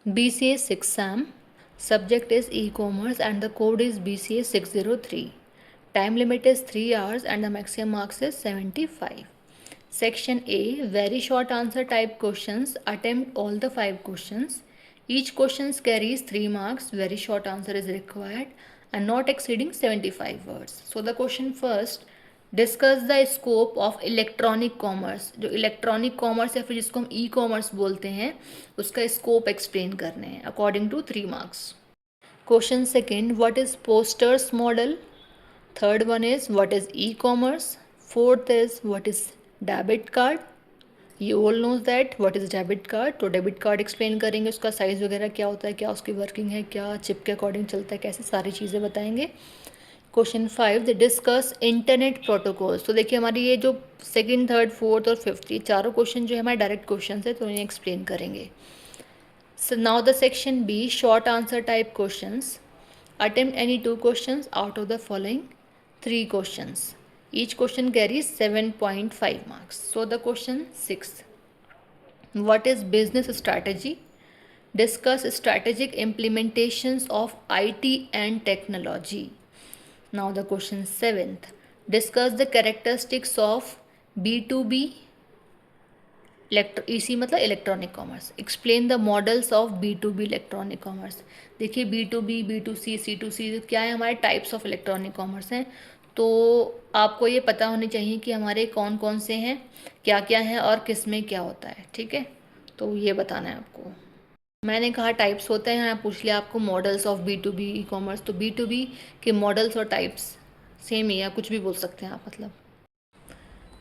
BCA 6 SAM. Subject is e-commerce and the code is BCA 603. Time limit is 3 hours and the maximum marks is 75. Section A, very short answer type questions. Attempt all the 5 questions. Each question carries 3 marks. Very short answer is required and not exceeding 75 words. So the question first, discuss the scope of electronic commerce. जो electronic commerce या फिर जिसको हम e commerce बोलते हैं उसका scope explain करने हैं according to 3 marks. Question second, what is posters model. Third one is what is e commerce. Fourth is what is debit card. You all knows that what is debit card. तो debit card explain करेंगे, उसका size वगैरह क्या होता है, क्या उसकी working है, क्या चिप के अकॉर्डिंग चलता है, कैसे सारी चीज़ें बताएंगे. Question 5, the discuss internet protocols. तो देखिए हमारी ये जो सेकंड, थर्ड, फोर्थ और फिफ्थ ये चारों क्वेश्चन जो है हमारे डायरेक्ट क्वेश्चन है, तो इन्हें एक्सप्लेन करेंगे. So now the section B, short answer type questions. Attempt any 2 questions out of the following 3 questions. Each question carries 7.5 marks. So the question 6, what is business strategy. Discuss strategic implementations of IT and technology. Now the question 7th, discuss the characteristics of B2B EC मतलब electronic commerce. Explain the models of B2B electronic commerce. देखिए B2B, B2C, C2C क्या है, हमारे types of electronic commerce हैं. तो आपको ये पता होनी चाहिए कि हमारे कौन कौन से हैं, क्या क्या हैं और किस में क्या होता है. ठीक है, तो ये बताना है आपको. मैंने कहा टाइप्स होते हैं, यहाँ पूछ लिया आपको models of B2B e commerce. तो B2B के मॉडल्स और टाइप्स सेम ही है, कुछ भी बोल सकते हैं आप मतलब.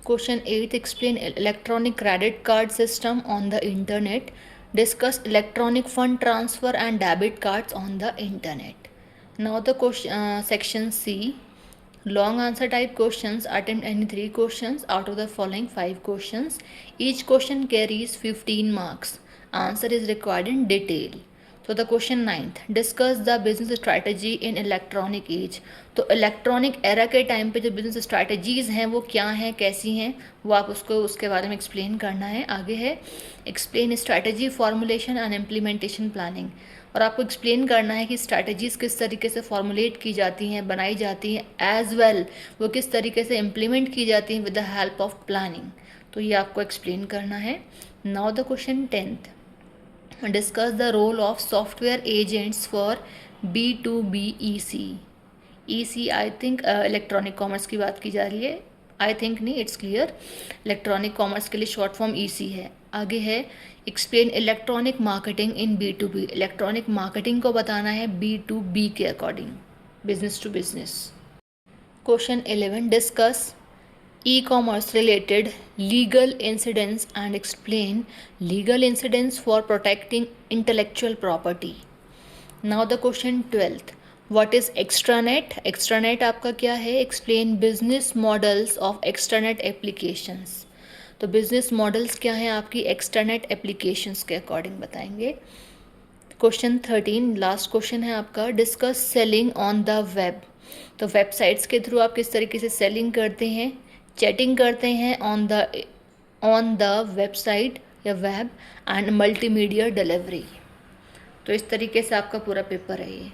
Question 8, explain electronic credit card system on the internet. Discuss electronic fund transfer and debit cards on the internet. Now the question section C, long answer type questions. Attempt any 3 questions out of the following 5 questions. Each question carries 15 marks. Answer is required in detail. So the question 9th, discuss the business strategy in electronic age. तो electronic era के time पे जो business strategies हैं वो क्या हैं, कैसी हैं, वो आप उसको उसके बारे में एक्सप्लेन करना है. आगे है explain strategy formulation and implementation planning. और आपको एक्सप्लेन करना है कि स्ट्रैटेजीज़ किस तरीके से फॉर्मुलेट की जाती हैं, बनाई जाती हैं, एज वेल वो किस तरीके से इम्प्लीमेंट की जाती हैं with the help of planning. तो ये आपको एक्सप्लेन करना है. Now the question 10th, discuss the role of software agents for B2B EC. EC I think electronic commerce की बात की जा रही है. आई थिंक नहीं, इट्स क्लियर. इलेक्ट्रॉनिक कॉमर्स के लिए शॉर्ट फॉर्म EC है. आगे है explain electronic marketing in B2B. Electronic marketing को बताना है B2B के according, business to business. Question 11, discuss e-commerce related legal incidents and explain legal incidents for protecting intellectual property. Now the question 12th, what is extranet. extranet आपका क्या है, explain business models of extranet applications. तो business models क्या हैं आपकी extranet applications के according बताएंगे. Question 13, last question है आपका, discuss selling on the web. तो वेबसाइट्स के थ्रू आप किस तरीके से सेलिंग करते हैं, चैटिंग करते हैं ऑन द वेबसाइट या वेब, एंड मल्टीमीडिया डिलीवरी. तो इस तरीके से आपका पूरा पेपर है ये.